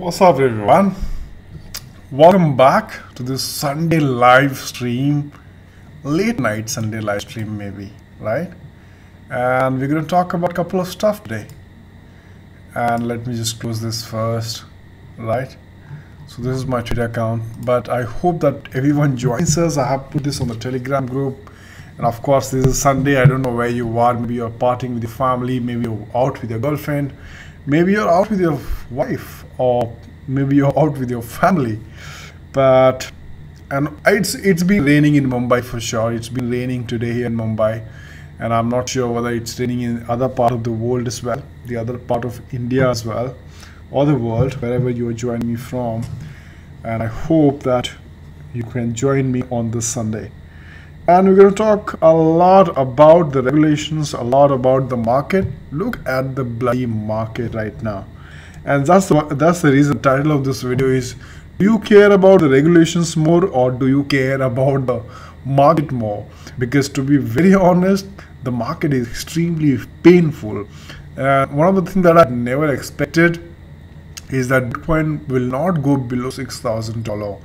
What's up, everyone? Welcome back to this Sunday live stream, late night Sunday live stream, maybe, right? And we're going to talk about a couple of stuff today. And let me just close this first, right? So this is my Twitter account, but I hope that everyone joins us. I have put this on the Telegram group. And of course, this is Sunday. I don't know where you are. Maybe you're partying with your family. Maybe you're out with your girlfriend. Maybe you're out with your wife, or maybe you're out with your family. And it's been raining in Mumbai for sure. It's been raining today here in Mumbai, and I'm not sure whether it's raining in other part of the world as well, the other part of India as well, or the world, wherever you are joining me from. And I hope that you can join me on this Sunday. And we're going to talk a lot about the regulations, a lot about the market. Look at the bloody market right now. And that's the reason the title of this video is, do you care about the regulations more, or do you care about the market more? Because to be very honest, the market is extremely painful. One of the things that I never expected is that Bitcoin will not go below $6,000.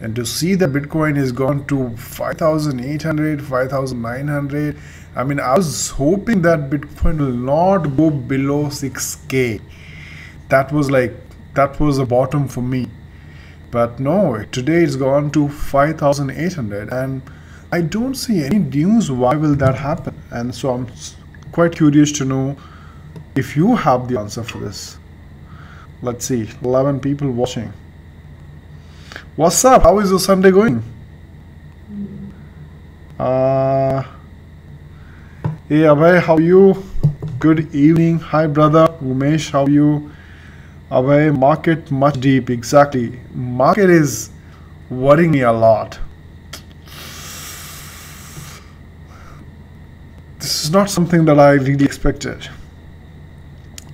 And to see that Bitcoin has gone to 5,800, 5,900, I mean, I was hoping that Bitcoin will not go below 6K. That was the bottom for me. But no, today it's gone to 5,800, and I don't see any news why will that happen. And so I'm quite curious to know if you have the answer for this. Let's see, 11 people watching. What's up? How is your Sunday going? Hey Abhay, how are you? Good evening. Hi brother. Umesh, how are you? Abhay, market much deep. Exactly. Market is worrying me a lot. This is not something that I really expected.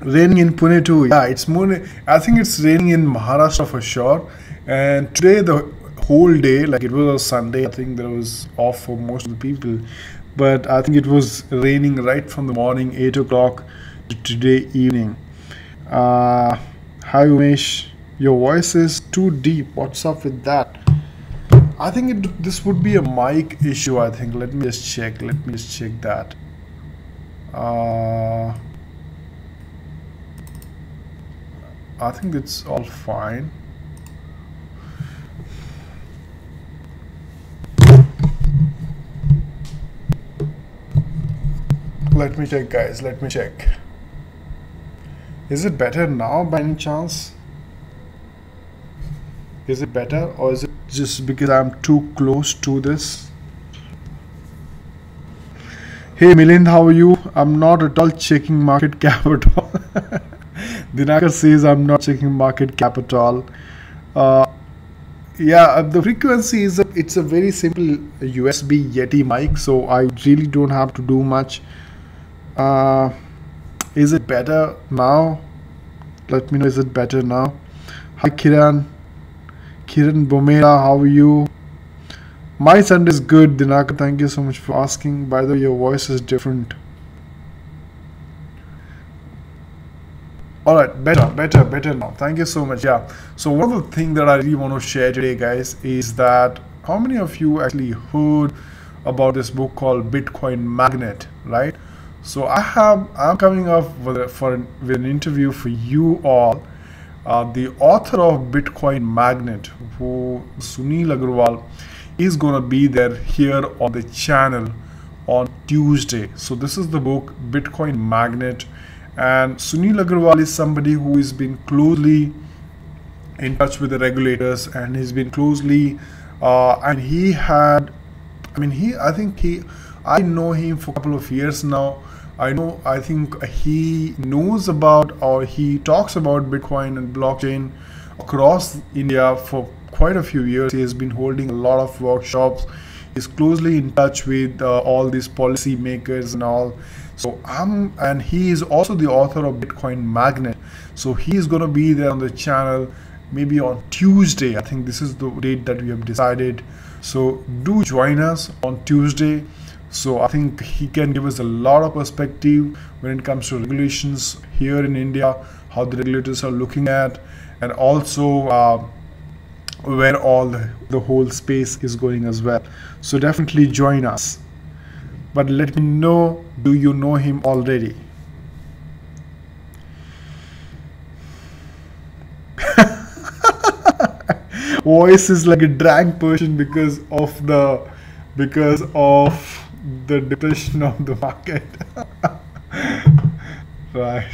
Raining in Pune too. Yeah, it's more. I think it's raining in Maharashtra for sure. And today the whole day, like it was a Sunday, I think there was off for most of the people, but I think it was raining right from the morning 8 o'clock to today evening. Hi Umesh, your voice is too deep. What's up with that? I think this would be a mic issue. I think let me just check that. I think it's all fine. Let me check, guys. Let me check. Is it better now by any chance? Is it better, or is it just because I'm too close to this? Hey Milind, how are you? I'm not at all checking market cap at all. Dinakar says I'm not checking market cap at all. Yeah, the frequency is it's a very simple USB Yeti mic, so I really don't have to do much. Is it better now? Let me know, is it better now? Hi Kiran Bomera, how are you? My Sunday is good, Dinaka, thank you so much for asking. By the way, your voice is different. Alright, better now. Thank you so much. Yeah, so one of the things that I really want to share today, guys, is that how many of you actually heard about this book called Bitcoin Magnet, right? So I'm coming up with an interview for you all. The author of Bitcoin Magnet, who Sunil Agrawal, is gonna be there here on the channel on Tuesday. So this is the book Bitcoin Magnet, and Sunil Agrawal is somebody who has been closely in touch with the regulators, and he's been closely and he had, I know him for a couple of years now. I think he knows about, or he talks about Bitcoin and blockchain across India for quite a few years. He has been holding a lot of workshops. He's closely in touch with all these policy makers and all. So and he is also the author of Bitcoin Magnet. So he is going to be there on the channel maybe on Tuesday. I think this is the date that we have decided. So do join us on Tuesday. So I think he can give us a lot of perspective when it comes to regulations here in India, how the regulators are looking at, and also where all the whole space is going as well. So definitely join us. But let me know, do you know him already? Voice is like a drank person because of the depression of the market. Right.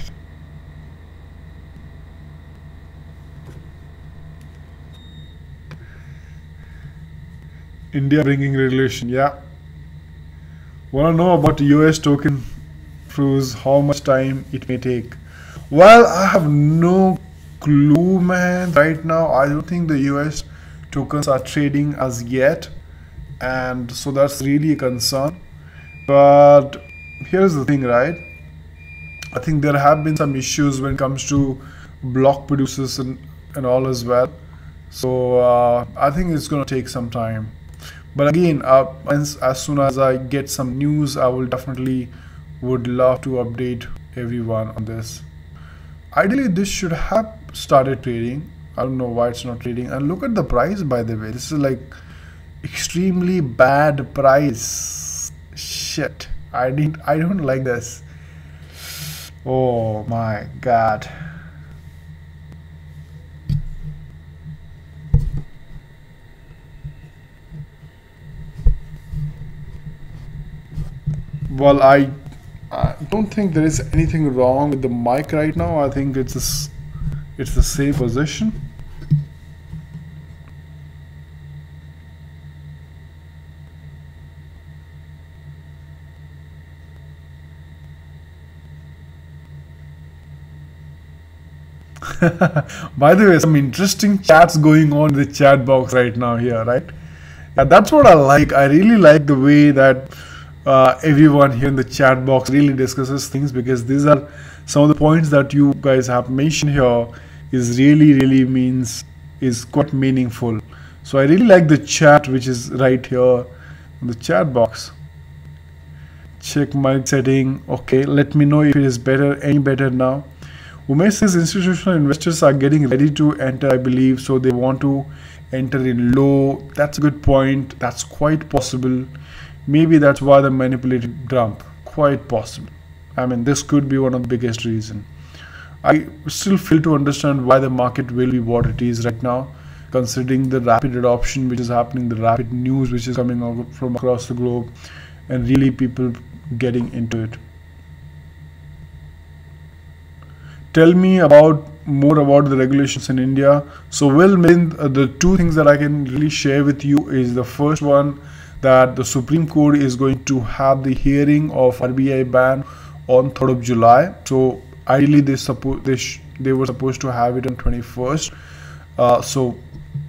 India bringing regulation, yeah. Want to know about US token freeze, how much time it may take? Well, I have no clue, man. Right now, I don't think the US tokens are trading as yet, and so that's really a concern. But here's the thing, right? I think there have been some issues when it comes to block producers and all as well. So I think it's going to take some time. But again, as soon as I get some news, I will definitely would love to update everyone on this. Ideally, this should have started trading. I don't know why it's not trading. And look at the price, by the way. This is like extremely bad price. Shit. I don't like this. Oh my god. Well, I don't think there is anything wrong with the mic right now. I think it's the same position. By the way, some interesting chats going on in the chat box right now here, right? Yeah, that's what I like. I really like the way that everyone here in the chat box really discusses things, because these are some of the points that you guys have mentioned here is is quite meaningful. So I really like the chat which is right here in the chat box. Check mic setting. Okay, let me know if it is any better now. Umesh says institutional investors are getting ready to enter, I believe, so they want to enter in low. That's a good point. That's quite possible. Maybe that's why the manipulated dump. Quite possible. I mean, this could be one of the biggest reasons. I still fail to understand why the market will be what it is right now, considering the rapid adoption which is happening, the rapid news which is coming out from across the globe, and really people getting into it. Tell me more about the regulations in India. So, the two things that I can really share with you is the first one, that the Supreme Court is going to have the hearing of RBI ban on 3rd of July. So ideally they were supposed to have it on 21st. So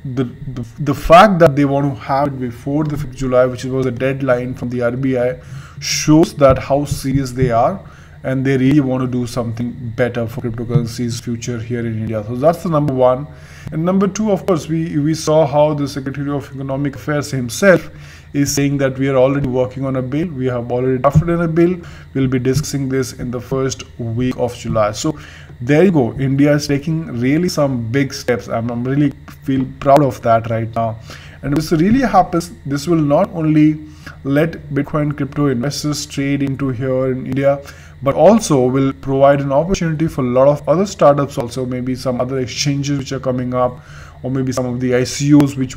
the fact that they want to have it before the 5th of July, which was the deadline from the RBI, shows that how serious they are, and they really want to do something better for cryptocurrency's future here in India. So that's the number one. And number two, of course, we saw how the Secretary of Economic Affairs himself is saying that we are already working on a bill. We have already drafted in a bill. We'll be discussing this in the first week of July. So there you go. India is taking really some big steps. I'm really feel proud of that right now. And if this really happens, this will not only let Bitcoin crypto investors trade into here in India, but also will provide an opportunity for a lot of other startups also, maybe some other exchanges which are coming up, or maybe some of the ICOs which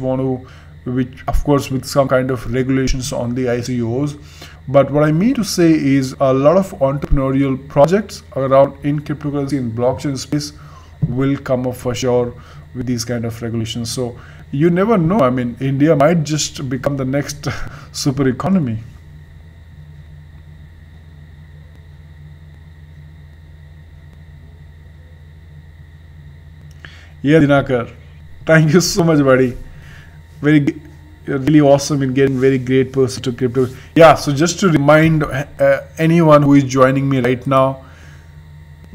of course with some kind of regulations on the ICOs. But what I mean to say is a lot of entrepreneurial projects around in cryptocurrency and blockchain space will come up for sure with these kind of regulations. So you never know. I mean, India might just become the next super economy. Yeah, Dinakar, thank you so much, buddy. You're really awesome in getting very great person to crypto. Yeah, so just to remind anyone who is joining me right now,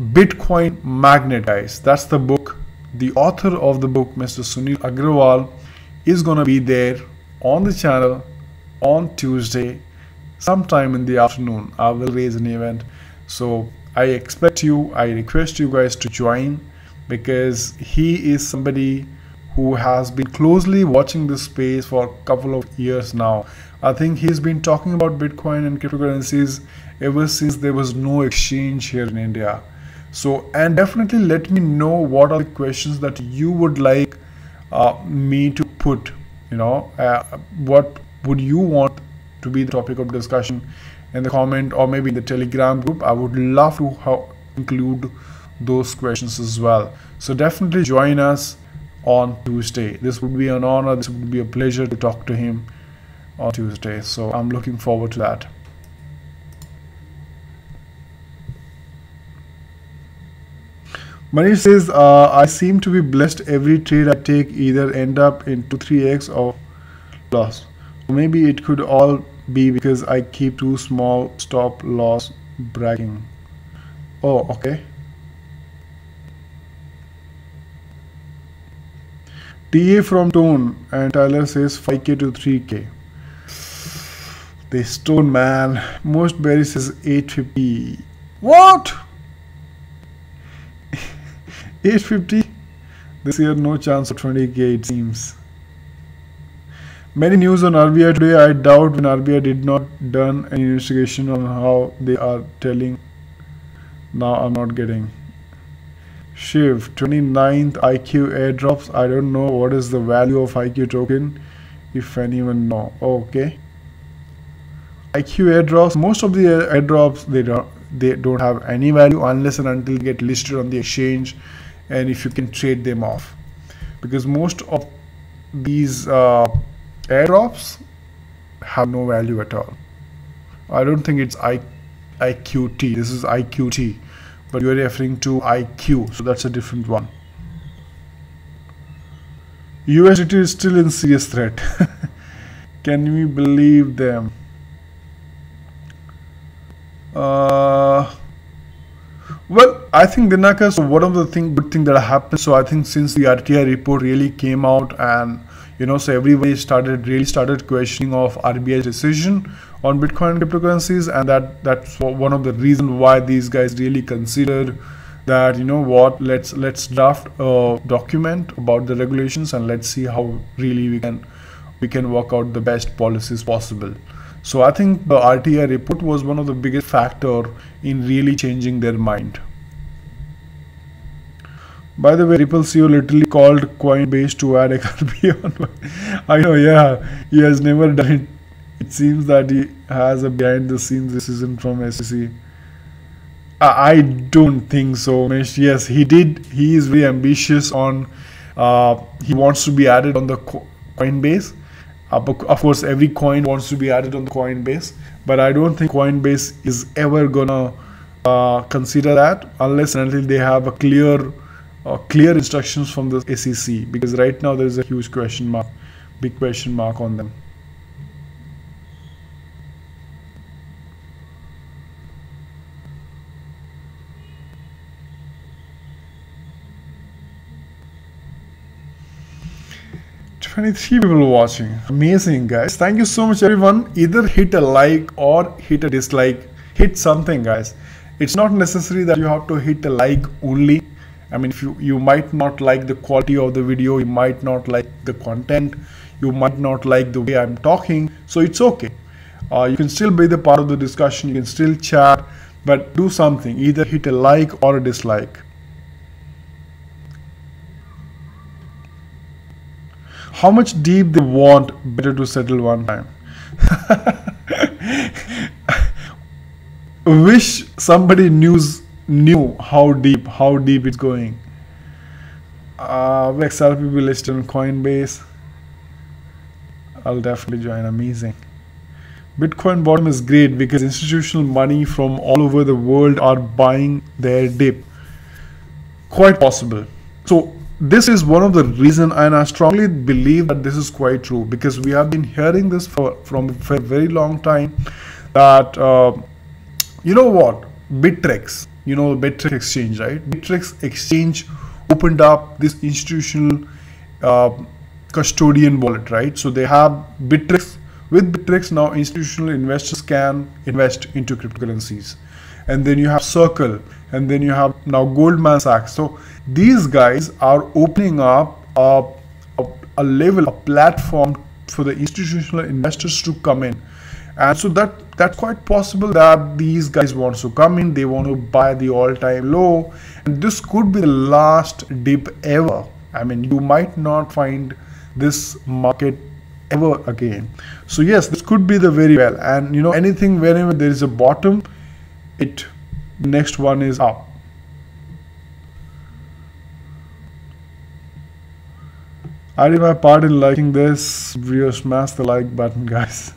Bitcoin Magnet, guys, that's the book. The author of the book, Mr. Sunil Agrawal, is gonna be there on the channel on Tuesday, sometime in the afternoon. I will raise an event, so I request you guys to join. because he is somebody who has been closely watching this space for a couple of years now. I think he's been talking about Bitcoin and cryptocurrencies ever since there was no exchange here in India. So, and definitely let me know what are the questions that you would like me to put. What would you want to be the topic of discussion in the comment, or maybe in the Telegram group. I would love to include those questions as well. So definitely join us on Tuesday. This would be an honor, this would be a pleasure to talk to him on Tuesday. So I'm looking forward to that. Manish says, I seem to be blessed. Every trade I take either end up in 2-3x or loss. Maybe it could all be because I keep too small stop loss bragging. Oh, okay. TA from Tone and Tyler says 5k to 3k. They stone, man. Most berry says 850. What? 850? This year no chance of 20k it seems. Many news on RBI today. I doubt when RBI did not done an investigation on how they are telling. Now I'm not getting. Shiv, 29th IQ airdrops. I don't know what is the value of IQ token, if anyone know. Okay. IQ airdrops. Most of the airdrops they don't have any value unless and until they get listed on the exchange, and if you can trade them off, because most of these airdrops have no value at all. I don't think it's IQT. This is IQT, but you're referring to IQ, so that's a different one. USDT is still in serious threat. Can we believe them? Well, I think Dinaka, so one of the good thing that happened, so I think since the RTI report really came out, and so everybody really started questioning of RBI's decision on Bitcoin and cryptocurrencies, and that's one of the reasons why these guys really considered that, let's draft a document about the regulations and let's see how really we can work out the best policies possible. So I think the RTI report was one of the biggest factor in really changing their mind. By the way, Ripple CEO literally called Coinbase to add XRP on. I know, yeah, he has never done it. It seems that he has a behind the scenes decision from SEC. I don't think so. Yes, he did. He is very ambitious on. He wants to be added on the Coinbase. Of course, every coin wants to be added on the Coinbase, but I don't think Coinbase is ever gonna consider that unless and until they have a clear instructions from the SEC, because right now there is a huge big question mark on them. People watching. Amazing, guys. Thank you so much, everyone. Either hit a like or hit a dislike. Hit something, guys. It's not necessary that you have to hit a like only. I mean, if you might not like the quality of the video, you might not like the content, you might not like the way I'm talking, so it's okay. You can still be the part of the discussion, you can still chat, but do something. Either hit a like or a dislike. How much deep they want, better to settle one time. Wish somebody knew how deep it's going. XRP will be listed on Coinbase. I'll definitely join. Amazing. Bitcoin bottom is great because institutional money from all over the world are buying their dip. Quite possible. So this is one of the reasons, and I strongly believe that this is quite true, because we have been hearing this from a very long time, that Bittrex, Bittrex exchange, right? Bittrex exchange opened up this institutional custodian wallet, right? So they have Bittrex. With Bittrex now, institutional investors can invest into cryptocurrencies, and then you have Circle, and then you have now Goldman Sachs. So these guys are opening up a level, a platform for the institutional investors to come in. And so that's quite possible that these guys want to come in, they want to buy the all-time low, and this could be the last dip ever. I mean, you might not find this market ever again. So yes, this could be the very well, and you know, anything whenever there is a bottom, the next one is up. I did my part in liking this video. Smash the like button, guys.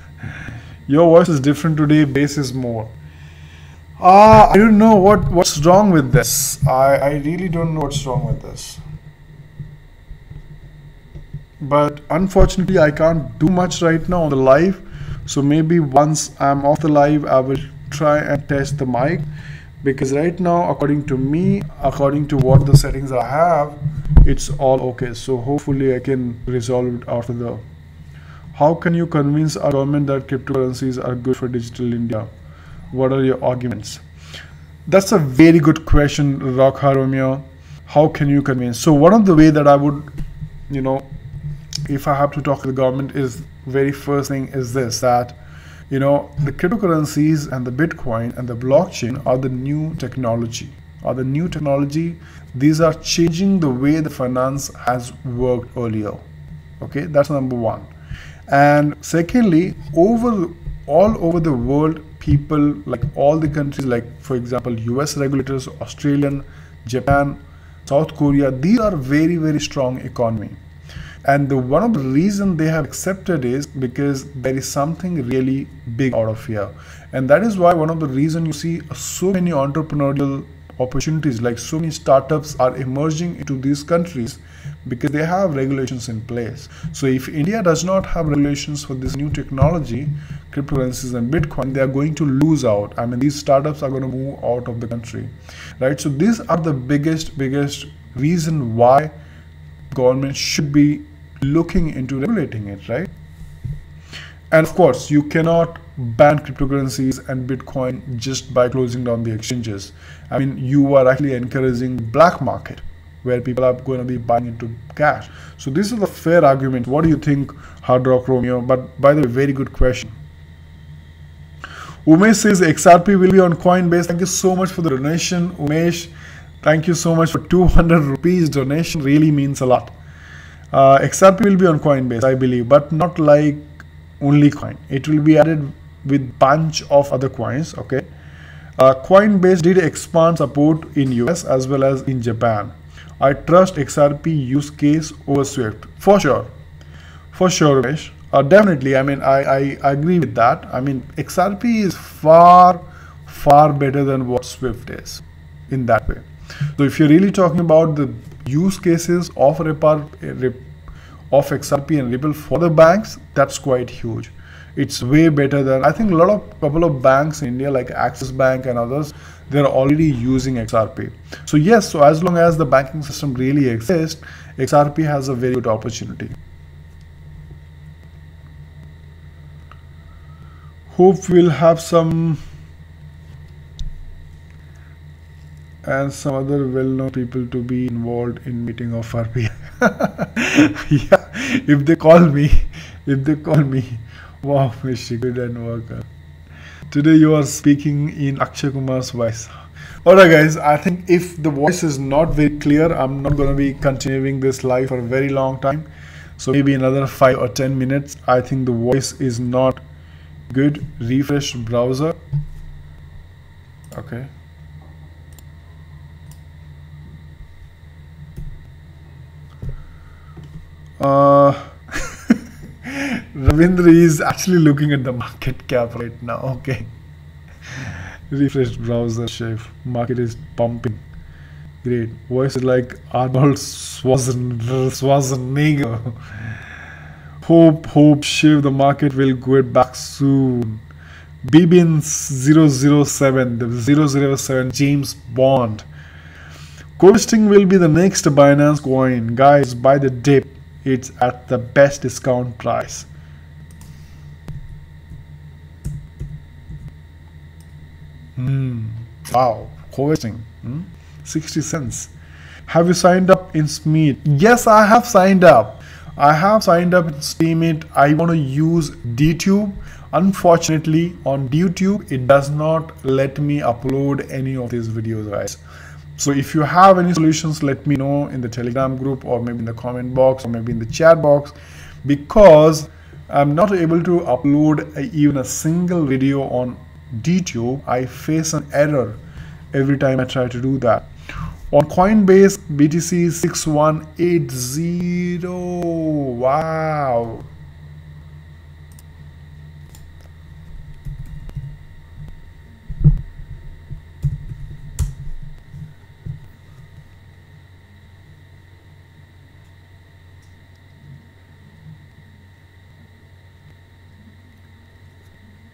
Your voice is different today, bass is more. I don't know what's wrong with this. I really don't know what's wrong with this. But unfortunately, I can't do much right now on the live. So maybe once I'm off the live, I will try and test the mic. Because right now, according to me, according to what the settings I have, it's all okay. So hopefully I can resolve it after the... How can you convince our government that cryptocurrencies are good for digital India? What are your arguments? That's a very good question, Rakha Romeo. How can you convince? So one of the way that I would, you know, if I have to talk to the government, is very first thing is this, that, you know, the cryptocurrencies and the Bitcoin and the blockchain are the new technology. These are changing the way the finance has worked earlier. Okay, that's number one. And secondly, all over the world, people, like all the countries, like for example US regulators, Australian, Japan, South Korea, these are very, very strong economy. And one of the reasons they have accepted is because there is something really big out of here. And that is why one of the reasons you see so many entrepreneurial opportunities, like so many startups are emerging into these countries, because they have regulations in place. So if India does not have regulations for this new technology, cryptocurrencies and Bitcoin, they are going to lose out. I mean, these startups are going to move out of the country, right? So these are the biggest reason why government should be looking into regulating it, right? And of course, you cannot ban cryptocurrencies and Bitcoin just by closing down the exchanges. I mean, you are actually encouraging black market, where people are going to be buying into cash. So this is a fair argument. What do you think, Hard Rock Romeo? But by the way, very good question. Umesh says XRP will be on Coinbase. Thank you so much for the donation, Umesh. Thank you so much for 200 rupees donation. Really means a lot. XRP will be on Coinbase, I believe, but not like only coin. It will be added with bunch of other coins. Okay. Coinbase did expand support in US as well as in Japan. I trust XRP use case over Swift. For sure, Ramesh. Definitely. I mean, I agree with that. I mean, XRP is far better than what Swift is in that way. So if you're really talking about the use cases of XRP and Ripple for the banks, that's quite huge. It's way better than, I think, couple of banks in India like Axis Bank and others, they're already using XRP. So yes, so as long as the banking system really exists, XRP has a very good opportunity. Hope we'll have some other well-known people to be involved in meeting of RBI. Yeah, if they call me, wow, Mishi, good and work. Today you are speaking in Akshay Kumar's voice. Alright guys, I think if the voice is not very clear, I'm not going to be continuing this live for a very long time. So maybe another 5 or 10 minutes. I think the voice is not good. Refresh browser. Okay. Ravindra is actually looking at the market cap right now. Okay. Refresh browser, chef. Market is pumping. Great. Voice is like Arnold Schwarzenegger. Hope, Shiv, the market will get back soon. Bibin 007, the 007 James Bond. Coasting will be the next Binance coin. Guys, buy the dip. It's at the best discount price. Wow, co-hosting, 60 cents. Have you signed up in Steemit? Yes, I have signed up. I have signed up in Steemit. I want to use DTube. Unfortunately, on DTube, it does not let me upload any of these videos, guys. So if you have any solutions, let me know in the Telegram group, or maybe in the comment box, or maybe in the chat box, because I'm not able to upload even a single video on DTube. I face an error every time I try to do that. On Coinbase, BTC 6180. Wow.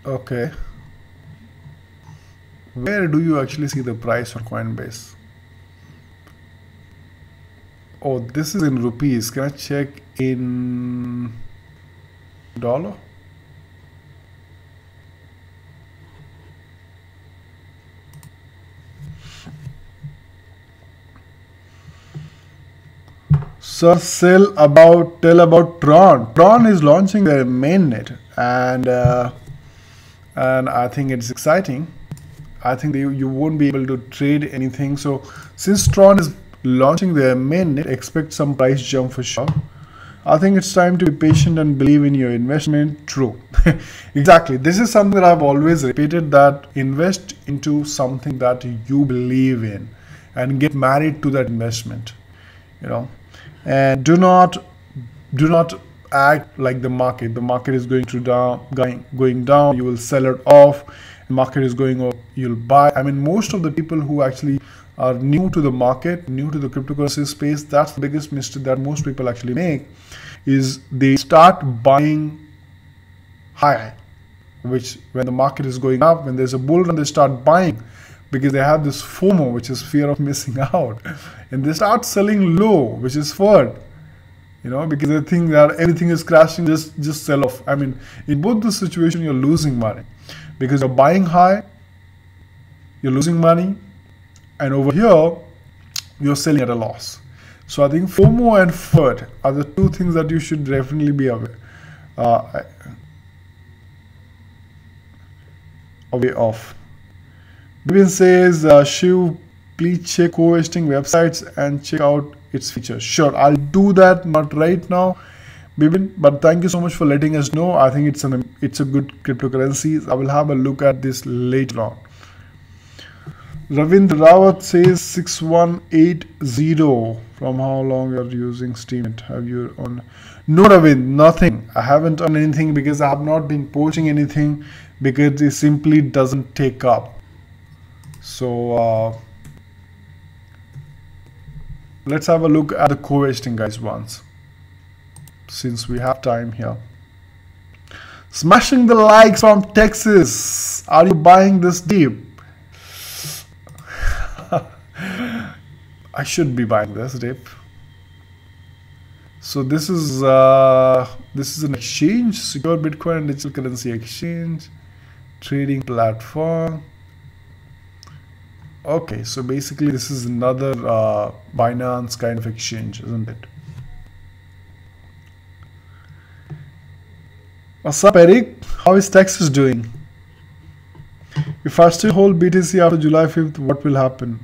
Okay. Where do you actually see the price for Coinbase? Oh, this is in rupees. Can I check in dollar? Sir, tell about Tron. Tron is launching their mainnet, and I think it's exciting. I think you won't be able to trade anything. So since Tron is launching their mainnet, expect some price jump for sure. I think it's time to be patient and believe in your investment. True. Exactly. This is something that I've always repeated, that invest into something that you believe in and get married to that investment, and do not act like the market. The market is going down, you will sell it off. The market is going up, you'll buy. I mean, most of the people who actually are new to the market, new to the cryptocurrency space, that's the biggest mistake that most people actually make, is they start buying high, which when the market is going up, when there's a bull run, they start buying because they have this FOMO, which is fear of missing out, and they start selling low, which is FUD, because they think that everything is crashing, just sell off. I mean, in both the situation, you're losing money because you're buying high, you're losing money, and over here, you're selling at a loss. So I think FOMO and FUD are the two things that you should definitely be aware of. Bibin says, Shiv, please check co-hosting websites and check out its features. Sure, I'll do that, not right now, Bibin, but thank you so much for letting us know. I think it's a good cryptocurrency. I will have a look at this later on. Ravindra Rawat says 6180. From how long you're using Steemit? Have you on? No, Ravind, nothing. I haven't done anything because I have not been posting anything because it simply doesn't take up. So let's have a look at the co-hosting, guys, once, since we have time here. Smashing the likes from Texas. Are you buying this deep? I should be buying this dip. So this is an exchange, secure Bitcoin and digital currency exchange, trading platform. Okay, so basically this is another Binance kind of exchange, isn't it? What's up, Eric? How is Texas doing? If I still hold BTC after July 5th, what will happen?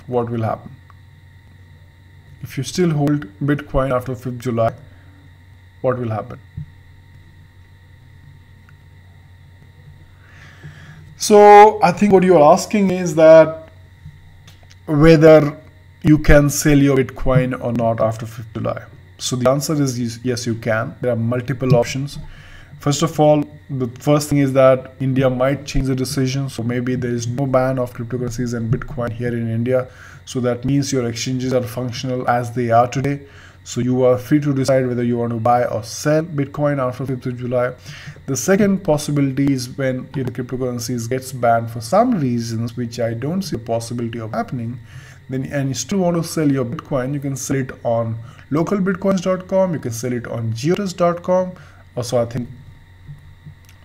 What will happen? If you still hold Bitcoin after 5th July, what will happen? So I think what you're asking is that whether you can sell your Bitcoin or not after 5th July. So the answer is yes, you can. There are multiple options. First of all, the first thing is that India might change the decision. So maybe there is no ban of cryptocurrencies and Bitcoin here in India. So that means your exchanges are functional as they are today. So you are free to decide whether you want to buy or sell Bitcoin after 5th of July. The second possibility is when the cryptocurrencies gets banned for some reasons, which I don't see a possibility of happening, then and you still want to sell your Bitcoin, you can sell it on localbitcoins.com, you can sell it on geotrust.com. Also, I think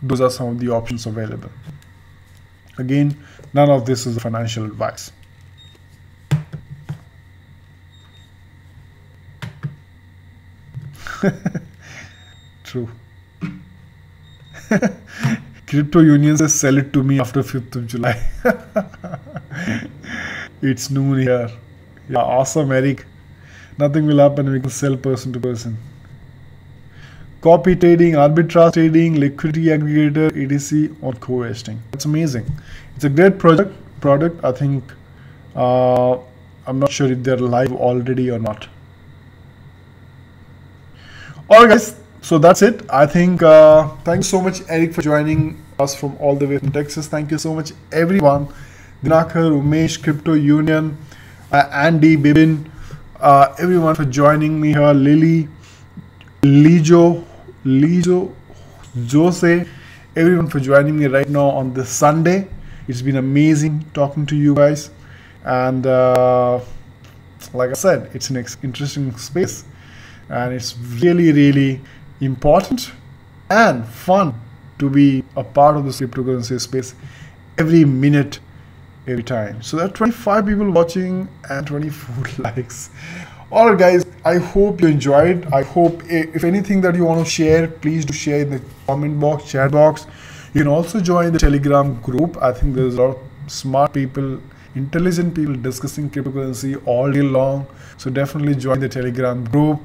those are some of the options available. Again, none of this is financial advice. True. Crypto Union says sell it to me after 5th of July. It's noon here. Yeah, awesome, Eric. Nothing will happen. We can sell person to person. Copy trading, arbitrage trading, liquidity aggregator, etc. on co-hosting. That's amazing. It's a great product. I think I'm not sure if they're live already or not. Alright guys, so that's it. I think thanks so much, Eric, for joining us from all the way from Texas. Thank you so much, everyone. Dinakar, Umesh, Crypto Union, Andy, Bibin, everyone for joining me here. Lily, Lijo, Jose, everyone for joining me right now on this Sunday. It's been amazing talking to you guys. And like I said, it's an interesting space. And it's really, really important and fun to be a part of this cryptocurrency space every minute, every time. So there are 25 people watching and 24 likes. Alright guys, I hope you enjoyed. I hope if anything that you want to share, please do share in the comment box, chat box. You can also join the Telegram group. I think there's a lot of smart people, intelligent people discussing cryptocurrency all day long. So definitely join the Telegram group.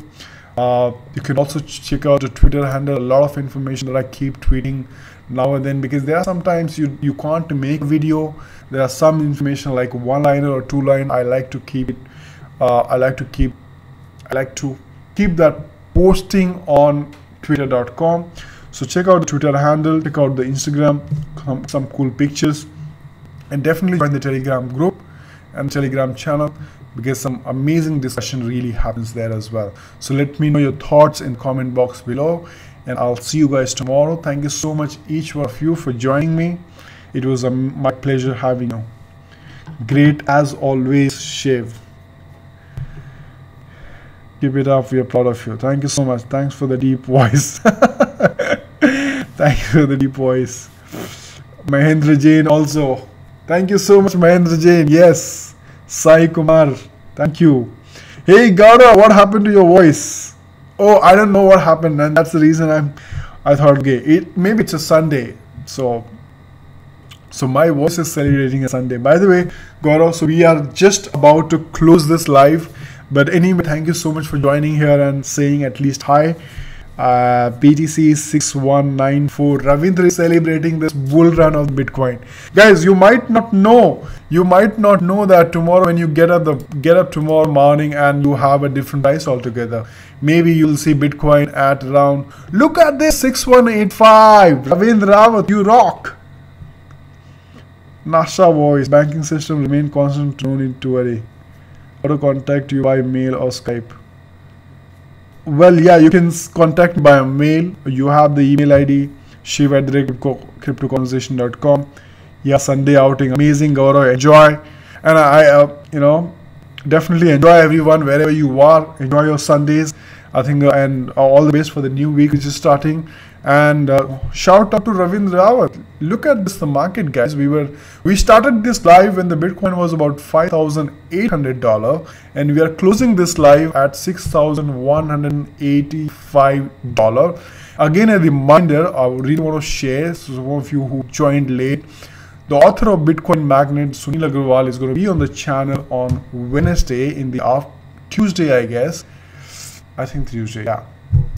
You can also check out the Twitter handle. A lot of information that I keep tweeting now and then, because there are sometimes you can't make a video. There are some information like one liner or two line. I like to keep it. I like to keep that posting on twitter.com. So check out the Twitter handle, check out the Instagram, some cool pictures, and definitely join the Telegram group and Telegram channel, because some amazing discussion really happens there as well. So let me know your thoughts in the comment box below, and I'll see you guys tomorrow. Thank you so much, each one of you, for joining me. It was my pleasure having you. Great as always, Shiv. Keep it up. We are proud of you. Thank you so much. Thanks for the deep voice. Thank you for the deep voice. Mahendra Jain also. Thank you so much, Mahendra Jain. Yes. Sai Kumar. Thank you. Hey Gaurav, what happened to your voice? Oh, I don't know what happened, and that's the reason I thought, okay, maybe it's a Sunday. So my voice is celebrating a Sunday. By the way, Gaurav, so we are just about to close this live. But anyway, thank you so much for joining here and saying at least hi. BTC 6194. Ravindra is celebrating this bull run of Bitcoin. Guys, you might not know that tomorrow when you get up tomorrow morning and you have a different price altogether. Maybe you'll see Bitcoin at around, look at this, 6185. Ravindra, you rock. Nasha voice, banking system remain constant, no need to worry. How to contact you by mail or Skype? Well, yeah, you can contact me by mail. You have the email ID shiv@cryptoconversation.com. Yeah, Sunday outing, amazing, Gaurav, enjoy. And I definitely enjoy, everyone, wherever you are. Enjoy your Sundays. I think, and all the best for the new week which is starting. And shout out to Ravindra Rawat. Look at this, the market, guys. We started this live when the Bitcoin was about $5,800, and we are closing this live at $6,185. Again, a reminder, I really want to share, so some of you who joined late, the author of Bitcoin Magnet, Sunil Agrawal, is going to be on the channel on Wednesday in the Tuesday, I guess. I think Tuesday, yeah.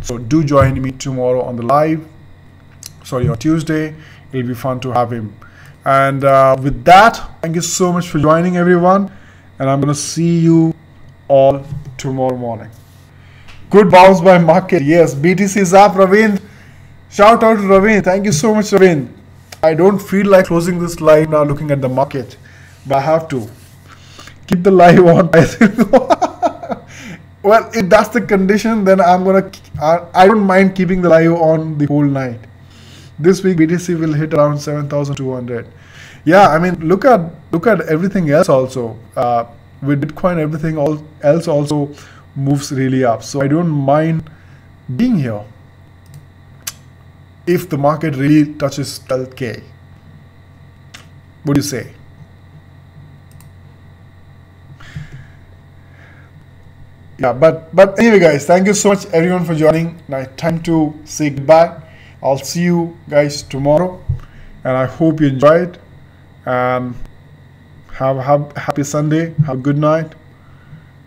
So do join me tomorrow on the live. Sorry, on Tuesday. It'll be fun to have him. And with that, thank you so much for joining, everyone. And I'm going to see you all tomorrow morning. Good bounce by market. Yes, BTC is up, Ravind. Shout out to Ravind. Thank you so much, Ravind. I don't feel like closing this live now looking at the market, but I have to. Keep the live on. Well, if that's the condition, then I don't mind keeping the live on the whole night. This week BTC will hit around 7,200. Yeah, I mean, look at everything else also. With Bitcoin, everything else also moves really up. So I don't mind being here if the market really touches 12K. What do you say? Yeah, but anyway, guys, thank you so much everyone for joining. Now time to say goodbye. I'll see you guys tomorrow, and I hope you enjoyed. And have a happy Sunday. Have a good night.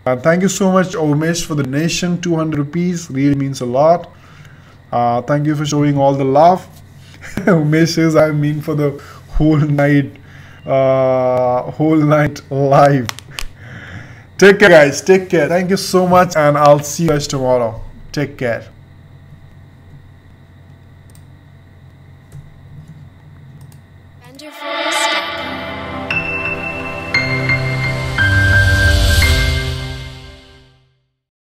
And thank you so much, Umesh, for the donation. 200 rupees really means a lot. Thank you for showing all the love. Umesh says I mean for the whole night live. Take care, guys. Take care. Thank you so much, and I'll see you guys tomorrow. Take care.